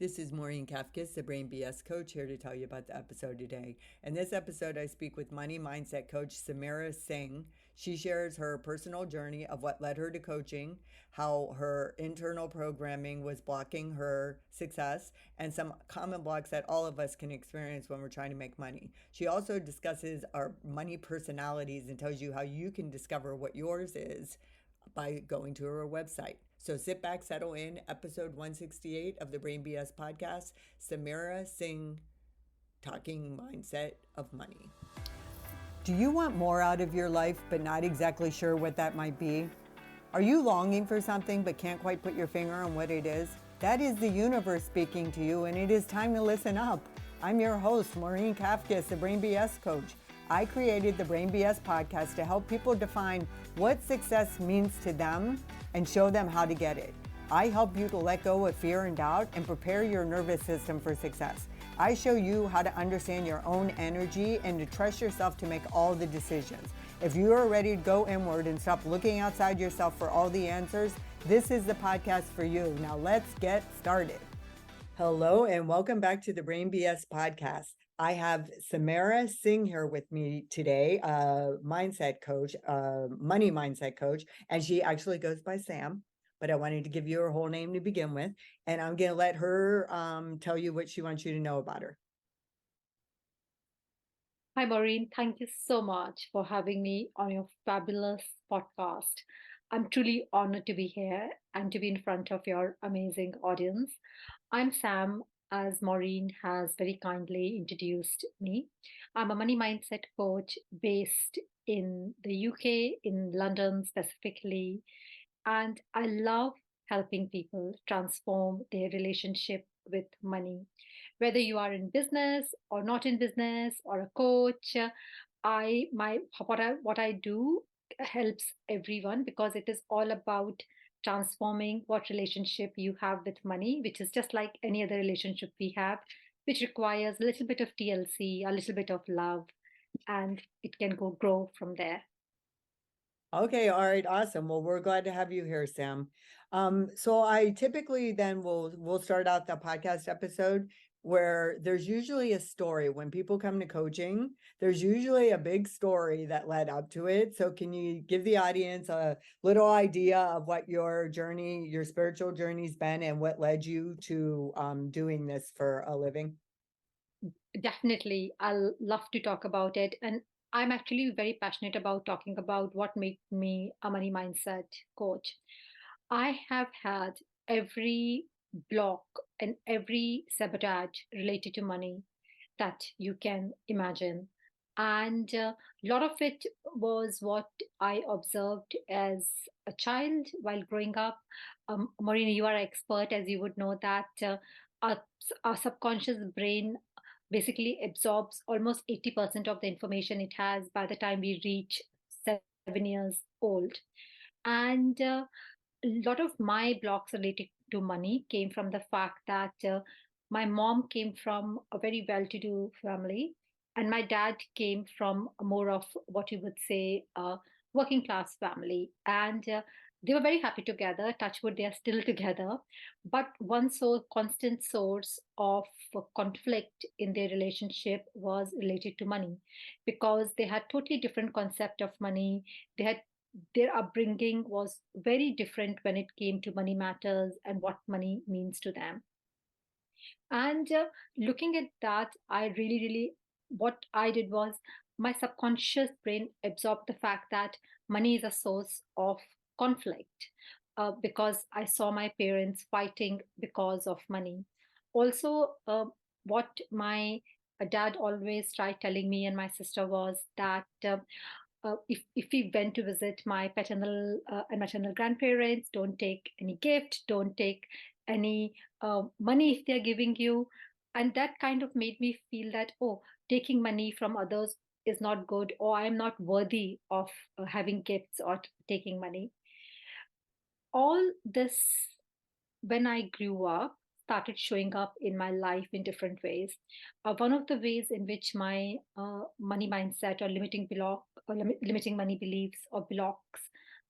This is Maureen Kafkis, the Brain BS coach, here to tell you about the episode today. In this episode, I speak with money mindset coach Sameera Singh. She shares her personal journey of what led her to coaching, how her internal programming was blocking her success, and some common blocks that all of us can experience when we're trying to make money. She also discusses our money personalities and tells you how you can discover what yours is by going to her website. So sit back, settle in. Episode 168 of the Brain BS podcast, Sameera Singh talking mindset of money. Do you want more out of your life but not exactly sure what that might be? Are you longing for something but can't quite put your finger on what it is? That is the universe speaking to you, and it is time to listen up. I'm your host, Maureen Kafkis, the Brain BS coach. I created the Brain BS podcast to help people define what success means to them and show them how to get it. I help you to let go of fear and doubt and prepare your nervous system for success. I show you how to understand your own energy and to trust yourself to make all the decisions. If you are ready to go inward and stop looking outside yourself for all the answers, this is the podcast for you. Now let's get started. Hello and welcome back to the Brain BS podcast. I have Sameera Singh here with me today, mindset coach, money mindset coach, and she actually goes by Sam, but I wanted to give you her whole name to begin with, and I'm going to let her tell you what she wants you to know about her. Hi, Maureen. Thank you so much for having me on your fabulous podcast. I'm truly honored to be here and to be in front of your amazing audience. I'm Sam, as Maureen has very kindly introduced me. I'm a money mindset coach based in the UK, in London specifically, and I love helping people transform their relationship with money. Whether you are in business or not in business or a coach, I my what I do helps everyone because it is all about transforming what relationship you have with money, which is just like any other relationship we have, which requires a little bit of TLC, a little bit of love, and it can go grow from there. Okay, all right, awesome. Well, we're glad to have you here, Sam. So I typically then we'll start out the podcast episode where there's usually a story. When people come to coaching, there's usually a big story that led up to it. So can you give the audience a little idea of what your journey, your spiritual journey's been, and what led you to doing this for a living? Definitely, I'll love to talk about it. And I'm actually very passionate about talking about what made me a money mindset coach. I have had every block and every sabotage related to money that you can imagine. And a lot of it was what I observed as a child while growing up. Marina, you are an expert, as you would know, that our, our subconscious brain basically absorbs almost 80% of the information it has by the time we reach 7 years old. And a lot of my blocks related to money came from the fact that my mom came from a very well to do family, and my dad came from a more of what you would say a working class family. And they were very happy together. Touchwood, they are still together. But one so constant source of conflict in their relationship was related to money because they had totally different concept of money. They had their upbringing was very different when it came to money matters and what money means to them. And looking at that, I really, what I did was my subconscious brain absorbed the fact that money is a source of conflict because I saw my parents fighting because of money. Also, what my dad always tried telling me and my sister was that if we went to visit my paternal and maternal grandparents, don't take any gift, don't take any money if they're giving you. And that kind of made me feel that, oh, taking money from others is not good, or I'm not worthy of having gifts or taking money. All this, when I grew up, started showing up in my life in different ways. One of the ways in which my money mindset or limiting money beliefs or blocks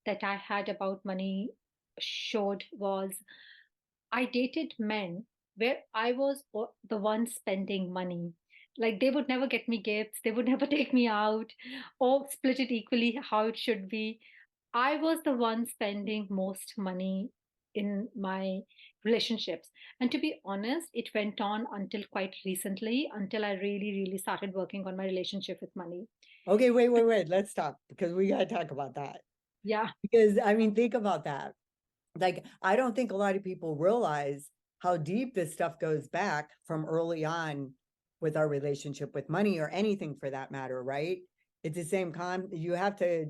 that I had about money showed was I dated men where I was the one spending money. Like they would never get me gifts, they would never take me out or split it equally how it should be. I was the one spending most money in my relationships. And to be honest, it went on until quite recently, until I really, really started working on my relationship with money. Okay, wait. Let's stop because we got to talk about that. Yeah, Because I mean, think about that. Like, I don't think a lot of people realize how deep this stuff goes back from early on with our relationship with money or anything for that matter, right? It's the same you have to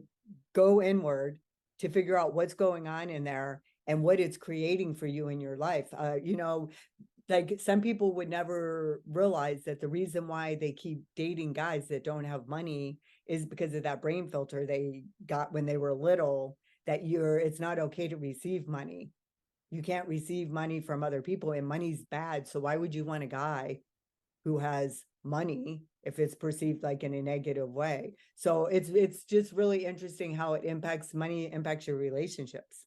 go inward to figure out what's going on in there and what it's creating for you in your life. Like some people would never realize that the reason why they keep dating guys that don't have money is because of that brain filter they got when they were little, that it's not okay to receive money. You can't receive money from other people and money's bad. So why would you want a guy who has money if it's perceived like in a negative way? So it's just really interesting how it impacts money, impacts your relationships.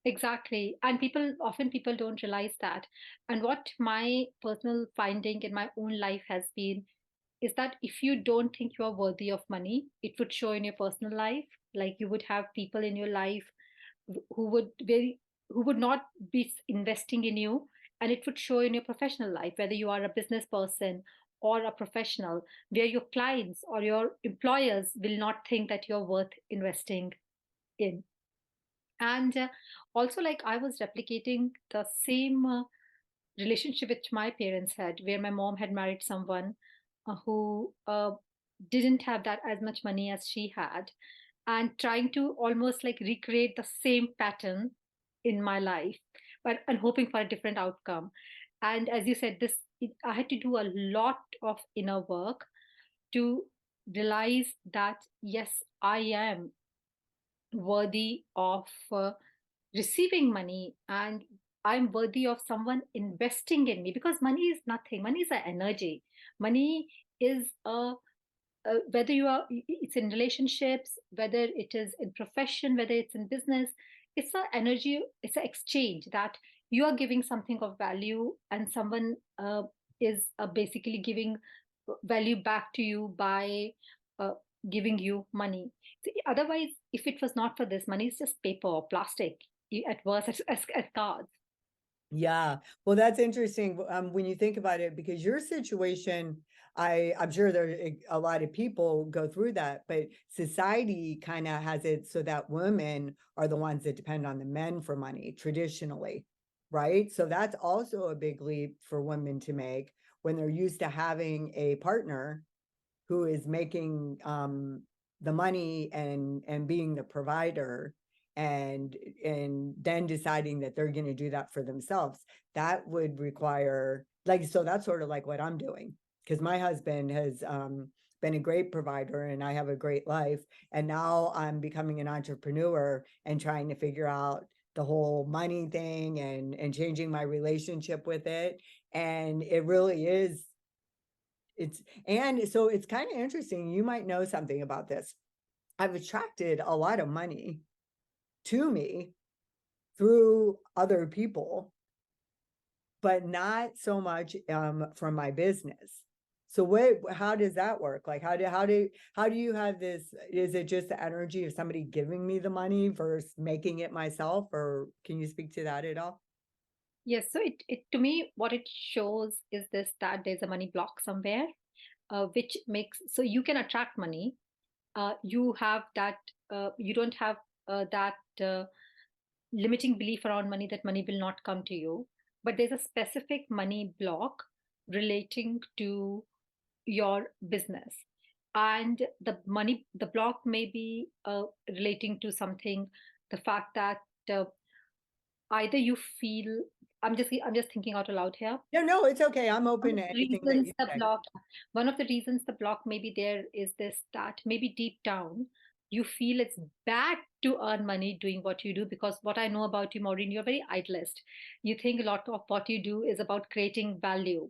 exactly. And people don't realize that. And what my personal finding in my own life has been is that if you don't think you are worthy of money, it would show in your personal life. Like you would have people in your life who would not be investing in you, and it would show in your professional life, whether you are a business person or a professional, where your clients or your employers will not think that you're worth investing in. And also, like I was replicating the same relationship which my parents had, where my mom had married someone who didn't have that as much money as she had, and trying to almost like recreate the same pattern in my life, but and hoping for a different outcome. And as you said, I had to do a lot of inner work to realize that yes, I am worthy of receiving money, and I'm worthy of someone investing in me, because money is nothing. Money is an energy. Money is a whether it's in relationships, whether it is in profession, whether it's in business, it's an energy, it's an exchange that you are giving something of value, and someone is basically giving value back to you by uh, giving you money. See, otherwise, if it was not for this, money is just paper or plastic, at worst, as cards. Yeah. Well, that's interesting when you think about it, because your situation, I'm sure there a lot of people go through that, but society kind of has it so that women are the ones that depend on the men for money traditionally, right? So that's also a big leap for women to make when they're used to having a partner who is making the money and being the provider, and then deciding that they're going to do that for themselves. That would require, like, so that's sort of like what I'm doing, because my husband has been a great provider and I have a great life, and now I'm becoming an entrepreneur and trying to figure out the whole money thing and changing my relationship with it. And it really is, and so it's kind of interesting. You might know something about this. I've attracted a lot of money to me through other people, but not so much from my business. So how does that work? Like how do you have this? Is it just the energy of somebody giving me the money versus making it myself? Or can you speak to that at all? Yes, so it to me, what it shows is this, that there's a money block somewhere, which makes so you can attract money. You have that, you don't have that limiting belief around money, that money will not come to you. But there's a specific money block relating to your business. And the block may be relating to something, the fact that uh, either you feel, I'm just thinking out aloud here. No, it's okay. I'm One open of to the anything that reasons you the say. block, one of the reasons the block may be there is this, that maybe deep down you feel it's bad to earn money doing what you do, because what I know about you, Maureen, you're very idealist. You think a lot of what you do is about creating value.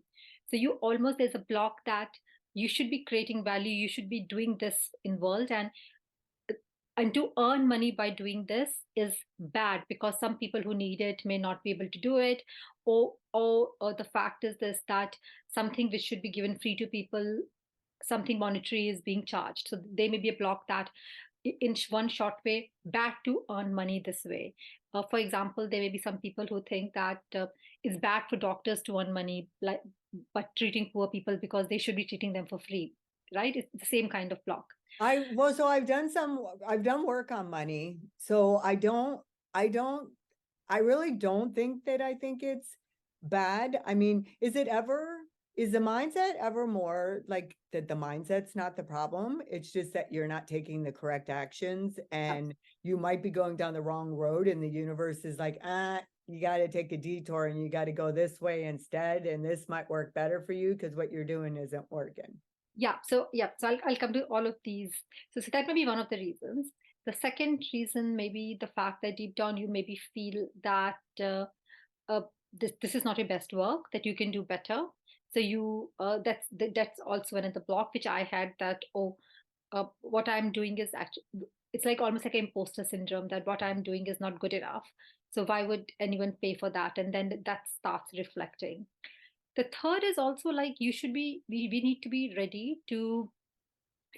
So you almost, there's a block that you should be creating value, you should be doing this in world. And to earn money by doing this is bad because some people who need it may not be able to do it, or the fact is this, that something which should be given free to people, something monetary is being charged. So there may be a block that in one short way, bad to earn money this way. For example, there may be some people who think that it's bad for doctors to earn money, like, but treating poor people because they should be treating them for free, right? It's the same kind of block. So I've done work on money. So I don't, I really don't think that I think it's bad. I mean, is the mindset ever more like that the mindset's not the problem? It's just that you're not taking the correct actions and you might be going down the wrong road and the universe is like, you got to take a detour and you got to go this way instead. And this might work better for you because what you're doing isn't working. So I'll come to all of these. So that may be one of the reasons. The second reason may be the fact that deep down you maybe feel that uh, this is not your best work, that you can do better. So that's also another block which I had, that what I'm doing is actually, it's like almost like an imposter syndrome, that what I'm doing is not good enough. So why would anyone pay for that? And then that starts reflecting. The third is also like, we need to be ready to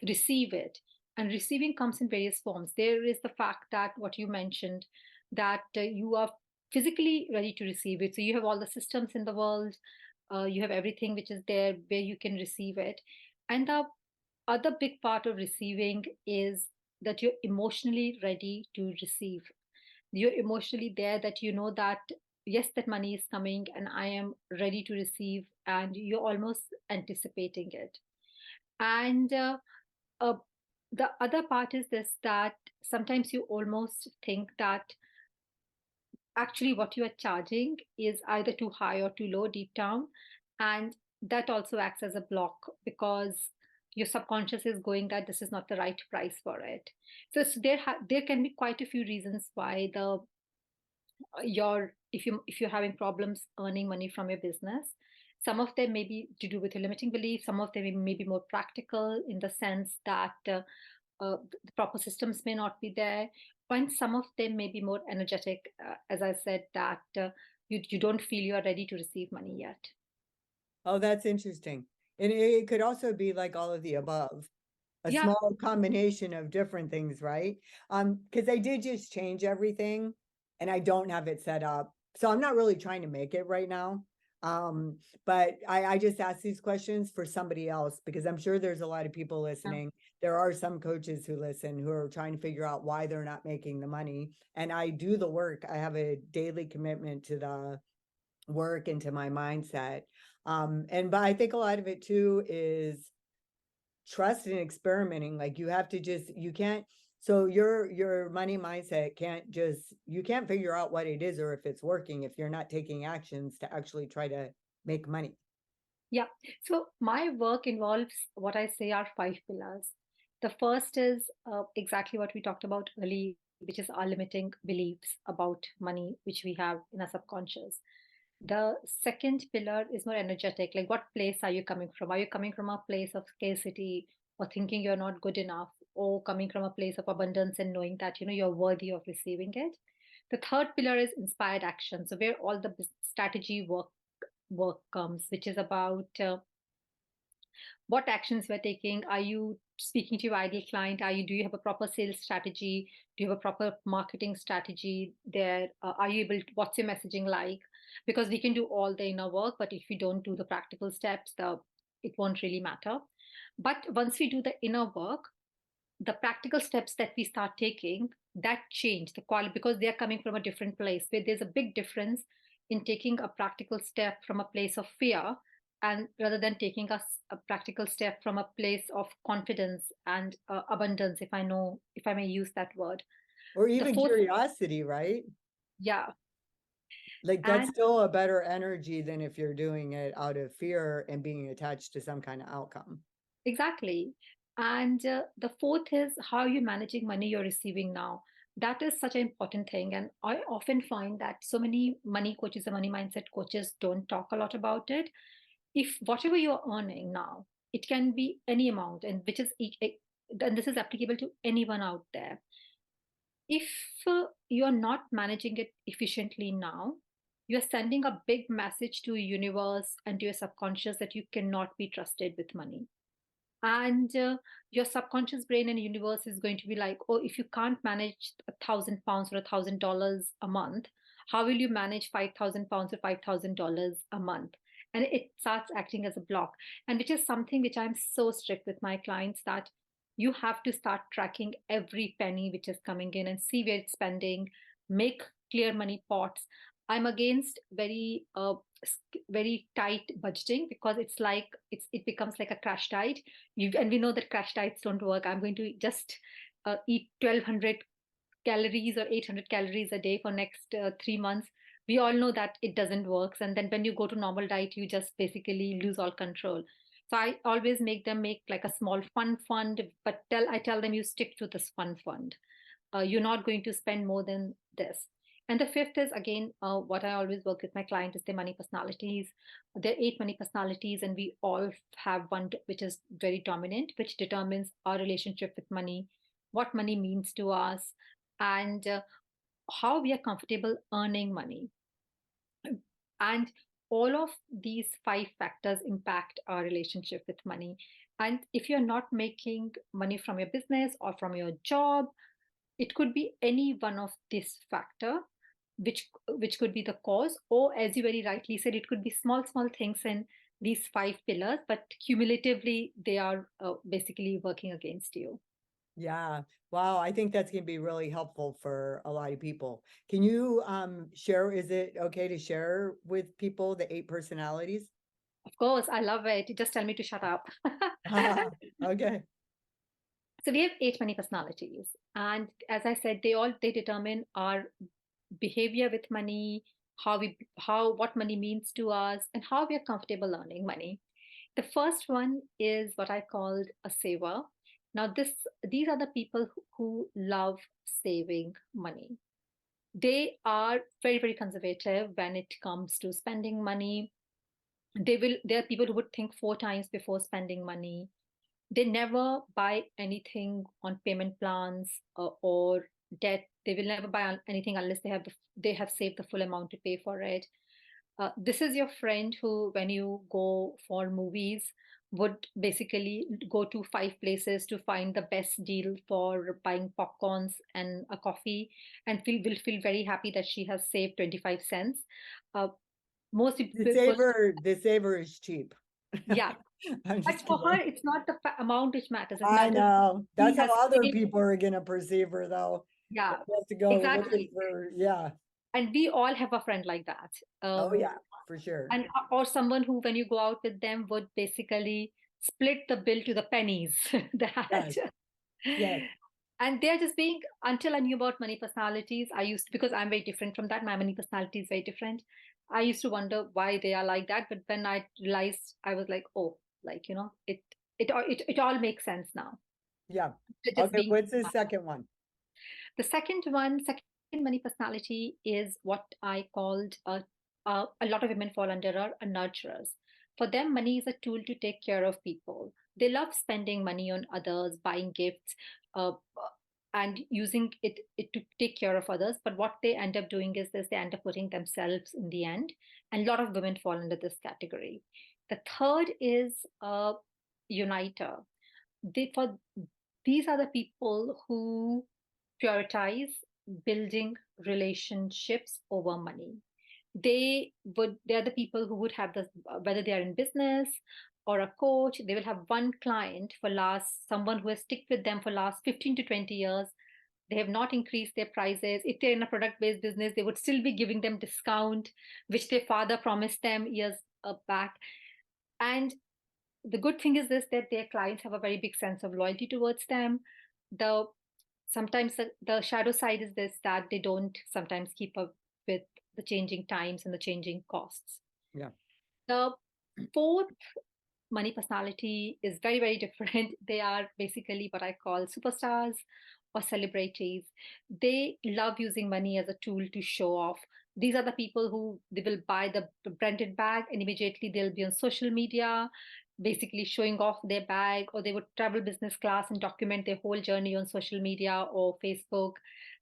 receive it. And receiving comes in various forms. There is the fact that what you mentioned, that you are physically ready to receive it. So you have all the systems in the world, you have everything which is there where you can receive it. And the other big part of receiving is that you're emotionally ready to receive. You're emotionally there, that you know that yes, that money is coming and I am ready to receive, and you're almost anticipating it. And uh, the other part is this, that sometimes you almost think that actually what you are charging is either too high or too low deep down. And that also acts as a block, because your subconscious is going that this is not the right price for it. So there can be quite a few reasons why the your if you're having problems earning money from your business. Some of them may be to do with your limiting beliefs, some of them may be more practical, in the sense that the proper systems may not be there, and some of them may be more energetic, as I said, that you don't feel you are ready to receive money yet. Oh, that's interesting. And it could also be like all of the above, a Yeah. small combination of different things, right? Because I did just change everything and I don't have it set up. So I'm not really trying to make it right now. Um, but I just asked these questions for somebody else because I'm sure there's a lot of people Yeah. listening. There are some coaches who listen who are trying to figure out why they're not making the money. And I do the work. I have a daily commitment to the work into my mindset. But I think a lot of it too is trust and experimenting. Like you have to just, you can't, so your money mindset can't just, you can't figure out what it is or if it's working if you're not taking actions to actually try to make money. Yeah. So my work involves what I say are five pillars. The first is exactly what we talked about earlier, which is our limiting beliefs about money, which we have in our subconscious. The second pillar is more energetic. Like, what place are you coming from? Are you coming from a place of scarcity or thinking you're not good enough, or coming from a place of abundance and knowing that you're worthy of receiving it? The third pillar is inspired action. So where all the strategy work comes, which is about what actions we're taking. Are you speaking to your ideal client? Do you have a proper sales strategy? Do you have a proper marketing strategy there? Are you able to, what's your messaging like? Because we can do all the inner work, but if we don't do the practical steps, it won't really matter. But once we do the inner work, the practical steps that we start taking, that change the quality, because they are coming from a different place, where there's a big difference in taking a practical step from a place of fear, and rather than taking a practical step from a place of confidence and abundance, if I may use that word. Or The even fourth. curiosity, right? Yeah. Like that's And still a better energy than if you're doing it out of fear and being attached to some kind of outcome. exactly. And the fourth is how you're managing money you're receiving now. That is such an important thing. And I often find that so many money coaches and money mindset coaches don't talk a lot about it. If whatever you're earning now, it can be any amount, and which is and this is applicable to anyone out there. If you're not managing it efficiently now, you're sending a big message to universe and to your subconscious that you cannot be trusted with money. And your subconscious brain and universe is going to be like, oh, if you can't manage £1,000 or $1,000 a month, how will you manage £5,000 or $5,000 a month? And it starts acting as a block, and which is something which I'm so strict with my clients, that you have to start tracking every penny which is coming in and see where it's spending. Make clear money pots. I'm against very tight budgeting, because it becomes like a crash diet. And we know that crash diets don't work. I'm going to just eat 1200 calories or 800 calories a day for next 3 months. We all know that it doesn't work, and then when you go to normal diet, you just basically lose all control. So I always make them make like a small fun fund, but I tell them, you stick to this fun fund. You're not going to spend more than this. And the fifth is, again, what I always work with my client is their money personalities. There are 8 money personalities, and we all have one which is very dominant, which determines our relationship with money, what money means to us, and how we are comfortable earning money. And all of these 5 factors impact our relationship with money. And if you're not making money from your business or from your job, it could be any one of this factor, which could be the cause, or as you very rightly said, it could be small things in these 5 pillars, but cumulatively they are basically working against you. Yeah. Wow. I think that's going to be really helpful for a lot of people. Can you share, is it okay to share with people the 8 personalities? Of course, I love it. You just tell me to shut up. Okay. So we have 8 money personalities, and as I said, they determine our behavior with money, how what money means to us, and how we are comfortable earning money. The first one is what I called a saver. Now, these are the people who love saving money. They are very conservative when it comes to spending money. There are people who would think 4 times before spending money. They never buy anything on payment plans or debt. They will never buy anything unless they have saved the full amount to pay for it. This is your friend who, when you go for movies, would basically go to 5 places to find the best deal for buying popcorns and a coffee, and will feel very happy that she has saved 25 cents. Uh, most people, The saver is cheap. yeah. I'm But just for her, kidding. it's not the amount which matters. It I matters know. she That's how has other saved. people are going to perceive her, though. They Yeah, have to go looking exactly. for, yeah. And we all have a friend like that. Oh, yeah, for sure. And or someone who, when you go out with them, would basically split the bill to the pennies. That Yes, yes, and they're just being, until I knew about money personalities, I used, because I'm very different from that, my money personality is very different. I used to wonder why they are like that, but when I realized, I was like, oh, like, it all makes sense now. yeah. They're just Okay, being. what's the second one? The second money personality is what I called a lot of women fall under are nurturers. For them, money is a tool to take care of people. They love spending money on others, buying gifts, uh, and using it to take care of others. But what they end up doing is this: they end up putting themselves in the end. And a lot of women fall under this category. The third is a uniter. For these are the people who prioritize building relationships over money. They are the people who would have this, whether they are in business or a coach, they will have one client for last, someone who has stick with them for last 15 to 20 years. They have not increased their prices. If they're in a product based business, they would still be giving them discount, which their father promised them years back. And the good thing is this, that their clients have a very big sense of loyalty towards them. The Sometimes the shadow side is this, that they don't sometimes keep up with the changing times and the changing costs. Yeah. The fourth money personality is very different. They are basically what I call superstars or celebrities. They love using money as a tool to show off. These are the people who they will buy the branded bag and immediately they'll be on social media basically showing off their bag, or they would travel business class and document their whole journey on social media or Facebook.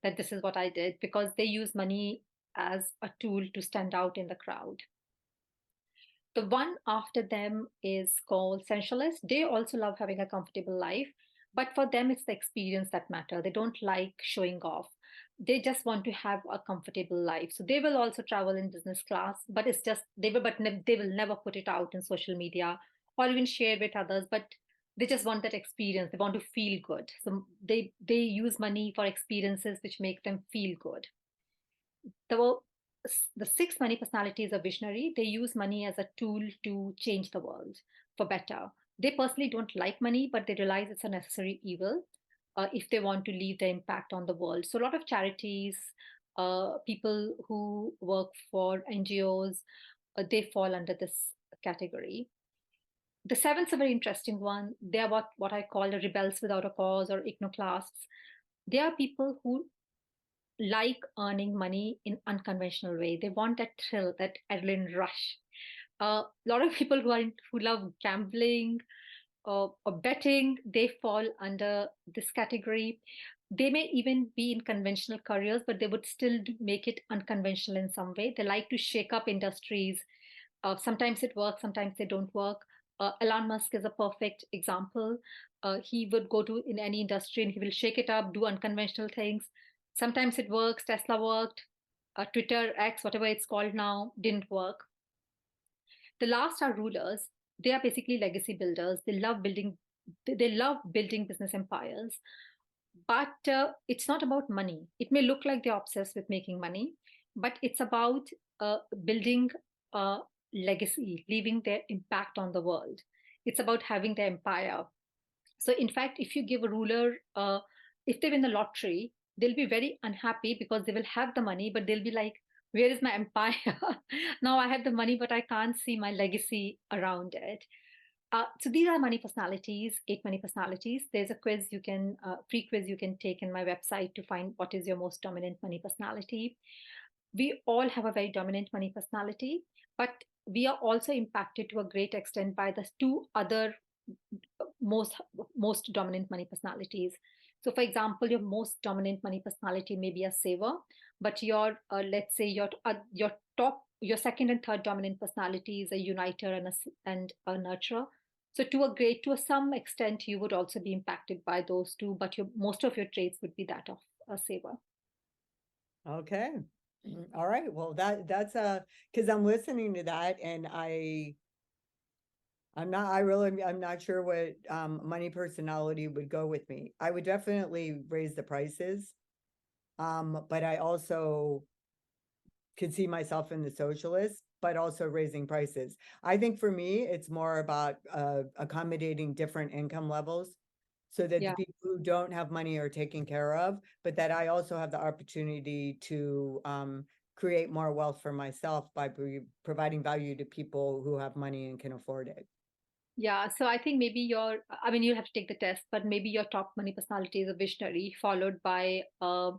that this is what I did, because they use money as a tool to stand out in the crowd. The one after them is called sensualist. They also love having a comfortable life, but for them, it's the experience that matter. They don't like showing off. They just want to have a comfortable life. So they will also travel in business class, but it's just they will never put it out in social media or even share with others. But they just want that experience. They want to feel good. So they use money for experiences which make them feel good. the the six money personalities are visionary. They use money as a tool to change the world for better. They personally don't like money, but they realize it's a necessary evil if they want to leave their impact on the world. So a lot of charities, people who work for NGOs, they fall under this category. The seventh is a very interesting one. They are what I call the rebels without a cause, or iconoclasts. They are people who like earning money in unconventional way. They want that thrill, that adrenaline rush. A lot of people who love gambling or betting, they fall under this category. They may even be in conventional careers, but they would still make it unconventional in some way. They like to shake up industries. Sometimes it works, sometimes they don't work. Elon Musk is a perfect example. He would go to in any industry and he will shake it up, do unconventional things. Sometimes it works. Tesla worked. Twitter, X, whatever it's called now, didn't work. The last are rulers. They are basically legacy builders. They love building. They love building business empires. But it's not about money. It may look like they're obsessed with making money, but it's about building a legacy, leaving their impact on the world. It's about having their empire. So, in fact, if you give a ruler, if they win the lottery, they'll be very unhappy because they will have the money, but they'll be like, where is my empire? Now I have the money, but I can't see my legacy around it. So these are money personalities, eight money personalities. There's a quiz you can, free quiz you can take in my website to find what is your most dominant money personality. We all have a very dominant money personality, but we are also impacted to a great extent by the two other most most dominant money personalities. So for example, your most dominant money personality may be a saver, but your let's say your top, your second and third dominant personality is a uniter and a nurturer. So to some extent you would also be impacted by those two, but your most of your traits would be that of a saver. Okay. All right. Well, that's because I'm listening to that and I'm not sure what money personality would go with me. I would definitely raise the prices. But I also could see myself in the socialist, but also raising prices. I think for me, it's more about accommodating different income levels so that the Yeah. people who don't have money are taken care of, but that I also have the opportunity to create more wealth for myself by providing value to people who have money and can afford it. Yeah, so I think maybe I mean, you'll have to take the test, but maybe your top money personality is a visionary, followed by a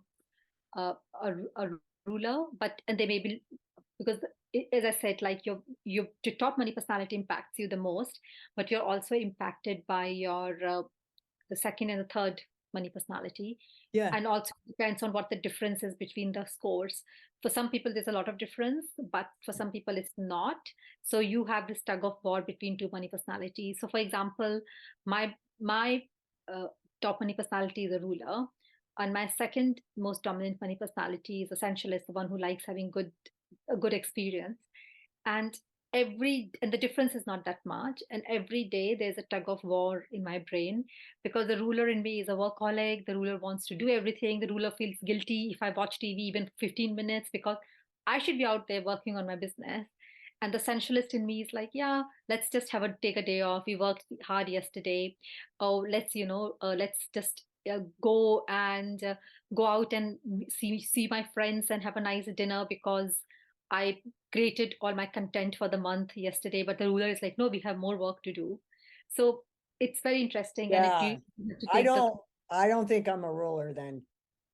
ruler, but and they may be, because as I said, like your top money personality impacts you the most, but you're also impacted by your the second and the third money personality. Yeah. And also depends on what the difference is between the scores. For some people there's a lot of difference, but for some people it's not. So you have this tug of war between two money personalities. So for example, my uh, top money personality is a ruler, and my second most dominant money personality is essentialist, the one who likes having a good experience. And the difference is not that much, and every day there's a tug of war in my brain, because the ruler in me is a workaholic. The ruler wants to do everything. The ruler feels guilty if I watch TV even 15 minutes, because I should be out there working on my business. And the sensualist in me is like, yeah, let's just take a day off. We worked hard yesterday. Oh, let's just go and go out and see my friends and have a nice dinner, because I created all my content for the month yesterday. But the ruler is like, no, we have more work to do. So it's very interesting, and Yeah. you have to I take the don't I don't think I'm a ruler then,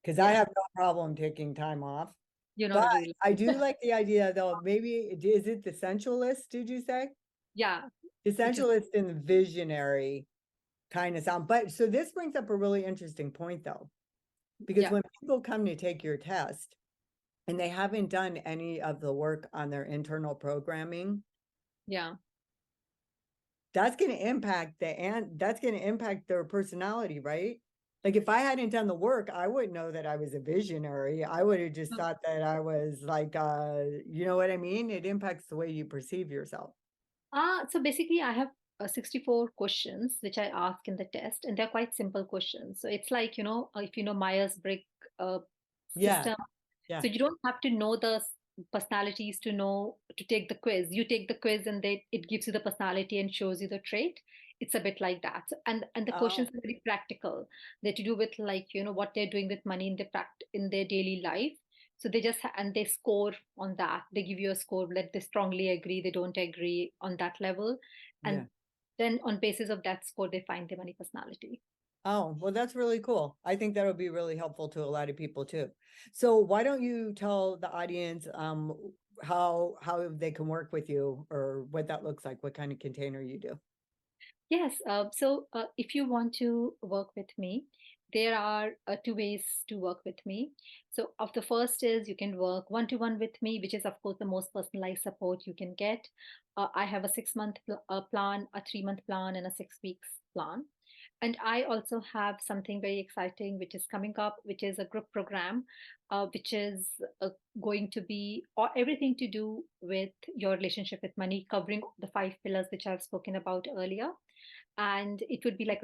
because I yeah, have no problem taking time off. you're not But a ruler. I do like the idea though, maybe is it the sensualist, did you say? Yeah, The which is sensualist and the visionary kind of sound. But so this brings up a really interesting point though. Because Yeah, when people come to take your test and they haven't done any of the work on their internal programming, yeah. that's going to impact that's going to impact their personality, right? Like if I hadn't done the work, I wouldn't know that I was a visionary. I would have just thought that I was like, you know what I mean? It impacts the way you perceive yourself. So basically, I have 64 questions which I ask in the test, and they're quite simple questions. So it's like, if you know Myers-Briggs uh, Yeah, system, yeah. so you don't have to know the personalities to know to take the quiz. You take the quiz, and it gives you the personality and shows you the trait. It's a bit like that. So, and the questions Oh, are very practical. They're to do with, like, what they're doing with money in in their daily life. So they just and they score on that. They give you a score. Like they strongly agree, they don't agree on that level, and yeah. then on basis of that score, they find their money personality. Oh, well, that's really cool. I think that'll be really helpful to a lot of people too. So why don't you tell the audience how they can work with you or what that looks like, what kind of container you do? Yes. So if you want to work with me, there are two ways to work with me. So, of the first is you can work one to one with me, which is, of course, the most personalized support you can get. I have a 6 month plan, a 3 month plan, and a 6 weeks plan. And I also have something very exciting which is coming up, which is a group program, which is going to be or everything to do with your relationship with money, covering the 5 pillars which I've spoken about earlier. And it would be like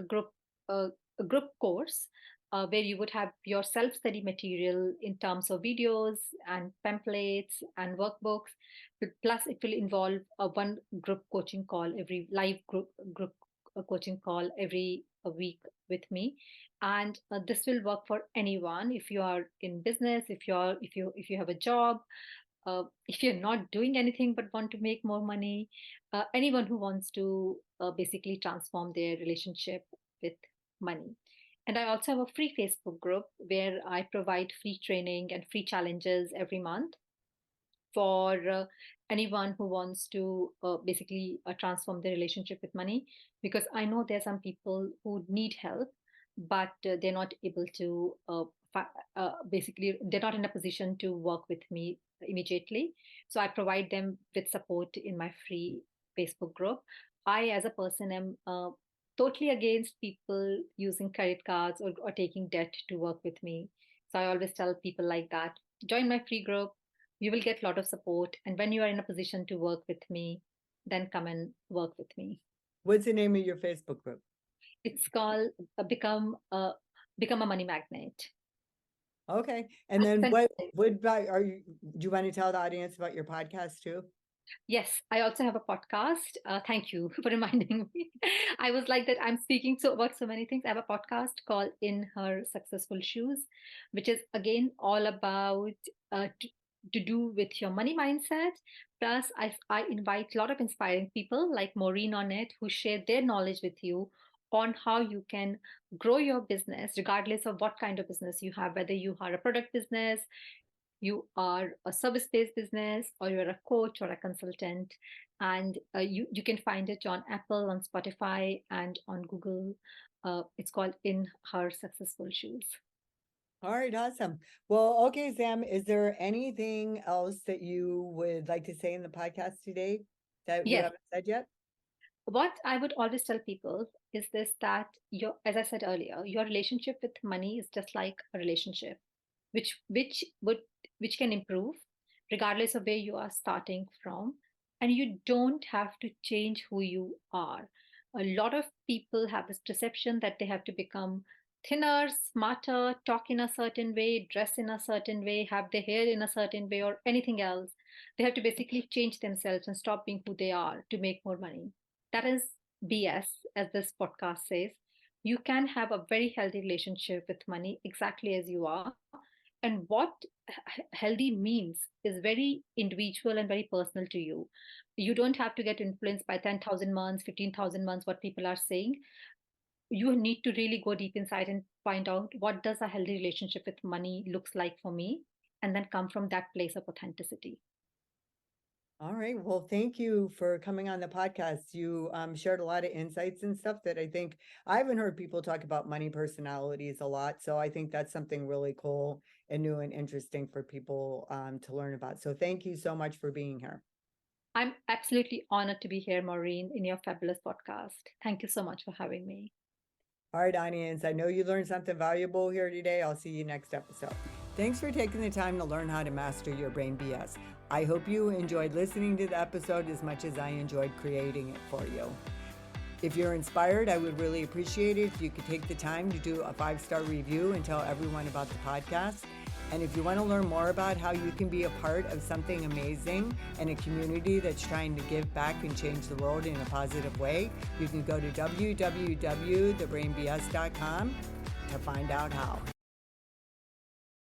uh, a group course where you would have your self study material in terms of videos and pamphlets and workbooks. But plus, it will involve a one group coaching call every live group coaching call every a week with me. And this will work for anyone. If you are in business, if you have a job, if you're not doing anything but want to make more money, anyone who wants to basically transform their relationship with money. And I also have a free Facebook group where I provide free training and free challenges every month for anyone who wants to basically transform their relationship with money, because I know there are some people who need help, but they're not able to basically they're not in a position to work with me immediately. So I provide them with support in my free Facebook group. I, as a person, am totally against people using credit cards or taking debt to work with me. So I always tell people like that, join my free group, you will get a lot of support, and when you are in a position to work with me, then come and work with me. What's the name of your Facebook group? It's called become a money magnet. Okay. And I'll then send you. what about do you want to tell the audience about your podcast too? Yes, I also have a podcast. Thank you for reminding me. I was like that. I'm speaking so about so many things. I have a podcast called "In Her Successful Shoes," which is again all about to do with your money mindset. Plus, I invite a lot of inspiring people like Maureen on it, who share their knowledge with you on how you can grow your business, regardless of what kind of business you have, whether you are a product business, you are a service based business, or you're a coach or a consultant. And you can find it on Apple, on Spotify, and on Google. It's called In Her Successful Shoes. All right, awesome. Well, okay, Sam, is there anything else that you would like to say in the podcast today that you Yes. haven't said yet? What I would always tell people is this, that your, as I said earlier, your relationship with money is just like a relationship, which which can improve regardless of where you are starting from. And you don't have to change who you are. A lot of people have this perception that they have to become thinner, smarter, talk in a certain way, dress in a certain way, have their hair in a certain way, or anything else. They have to basically change themselves and stop being who they are to make more money. That is BS, as this podcast says. You can have a very healthy relationship with money exactly as you are. And what healthy means is very individual and very personal to you. You don't have to get influenced by 10,000 months, 15,000 months, what people are saying. You need to really go deep inside and find out what does a healthy relationship with money looks like for me, and then come from that place of authenticity. All right. Well, thank you for coming on the podcast. You shared a lot of insights and stuff that I think I haven't heard people talk about money personalities a lot. So I think that's something really cool and new and interesting for people to learn about. So thank you so much for being here. I'm absolutely honored to be here, Maureen, in your fabulous podcast. Thank you so much for having me. All right, audience, I know you learned something valuable here today. I'll see you next episode. Thanks for taking the time to learn how to master your brain BS. I hope you enjoyed listening to the episode as much as I enjoyed creating it for you. If you're inspired, I would really appreciate it if you could take the time to do a 5-star review and tell everyone about the podcast. And if you want to learn more about how you can be a part of something amazing and a community that's trying to give back and change the world in a positive way, you can go to www.thebrainbs.com to find out how.